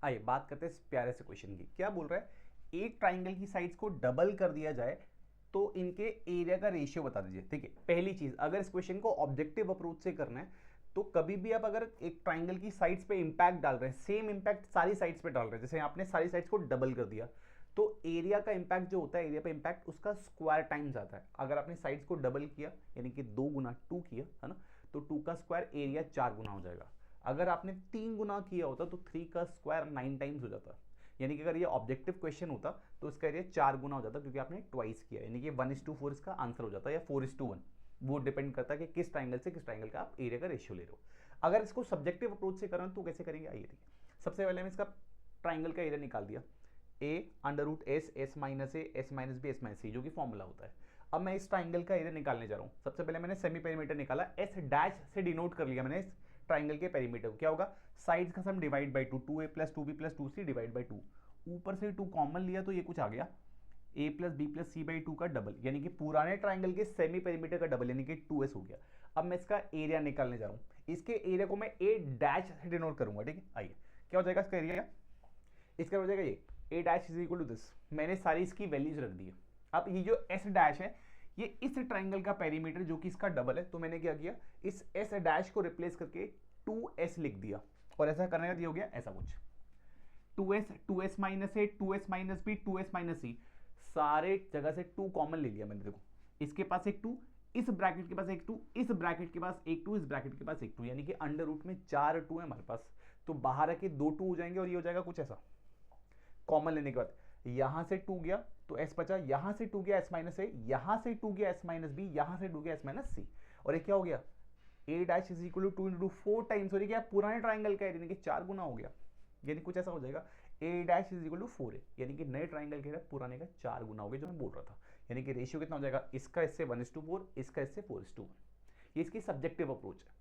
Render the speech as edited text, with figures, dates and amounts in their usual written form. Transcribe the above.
आइए बात करते हैं इस प्यारे से क्वेश्चन की। क्या बोल रहा है, एक ट्राइंगल की साइड्स को डबल कर दिया जाए तो इनके एरिया का रेशियो बता दीजिए। ठीक है, पहली चीज, अगर इस क्वेश्चन को ऑब्जेक्टिव अप्रोच से करना है तो कभी भी आप अगर एक ट्राइंगल की साइड्स पे इंपैक्ट डाल रहे हैं, सेम इंपैक्ट सारी साइड्स पे डाल रहे हैं, जैसे आपने सारी साइड्स को डबल कर दिया, तो एरिया का इंपैक्ट जो होता है, एरिया पे इंपैक्ट उसका स्क्वायर टाइम्स आता है। अगर आपने साइड्स को डबल किया यानी कि 2 गुना 2 किया है ना, तो 2 का स्क्वायर एरिया 4 गुना हो जाएगा। अगर आपने 3 गुना किया होता तो 3 का स्क्वायर 9 टाइम्स हो जाता। यानी कि अगर ये ऑब्जेक्टिव क्वेश्चन होता तो इसका एरिया 4 गुना हो जाता, क्योंकि आपने ट्वाइस किया, यानी कि 1:4 इसका आंसर हो जाता, या 4:1। वो डिपेंड करता है कि किस ट्राइंगल से किस ट्राइंगल का आप एरिया का रेशियो ले रहे हो। अगर इसको सब्जेक्टिव अप्रोच से करें तो कैसे करेंगे, आइए देखिए। सबसे पहले मैं इसका ट्राइंगल का एरिया निकाल दिया, A under root S, S minus A, S minus B, S minus C, जो कि फॉर्मूला होता है। अब मैं इस ट्राइंगल का एरिया निकालने जा रहा हूं। सबसे पहले मैंने सेमी पेरीमीटर निकाला, एस डैश से डिनोट कर लिया मैंने इस ट्राइंगल के पेरीमीटर को। क्या होगा, साइड्स का sum divide by 2, 2a plus 2b plus 2c divide by 2। ऊपर से 2 कॉमन लिया तो ये कुछ आ गया, a plus B plus C by 2 का डबल, यानी कि पुराने ट्राइंगल के सेमी पेरीमीटर का डबल, यानी कि 2s हो गया। अब मैं इसका एरिया निकालने जा रहा हूं। इसके एरिया को मैं a डैश से डिनोट करूंगा। ठीक है, आइए क्या हो जाएगा इसका एरिया, इसका हो जाएगा ये a dash is equal to this. मैंने सारी इसकी वैल्यूज रख दी है। अब ये जो s डैश है, ये इस ट्राइंगल का पेरीमीटर जो कि इसका डबल है, तो मैंने क्या किया, इस s डैश को रिप्लेस करके 2s लिख दिया। और ऐसा करने का ये हो गया ऐसा कुछ, 2s, 2s minus A, 2s minus B, 2s minus C, सारे जगह से 2 कॉमन ले लिया मैंने। देखो, इसके पास एक 2, इस ब्रैकेट के पास एक 2, इस ब्रैकेट के पास एक 2, इस ब्रैकेट के पास एक 2, यानी कि अंडर रूट में 4 2 है हमारे पास। तो बाहर आके 2 2 हो जाएंगे और ये हो जाएगा कुछ ऐसा। कॉमन लेने के बाद यहां से 2 गया तो s बचा, यहां से 2 गया s माइनस ए, यहां से 2 गया s माइनस बी, यहां से 2 गया s माइनस सी, और ये क्या हो गया, a dash is equal to 2 into 4 times, और ये क्या पुराने ट्राइंगल का यानी कि 4 गुना हो गया, यानी कुछ ऐसा हो जाएगा, a dash is equal to 4a, यानी कि नए ट्राइंगल के पुराने का 4 गुना हो गया, जो मैं बोल रहा था। यानी कि रेशियो कितना हो जाएगा, इसका इससे 1:4, इसका इससे 4:1। ये इसकी सब्जेक्टिव अप्रोच है।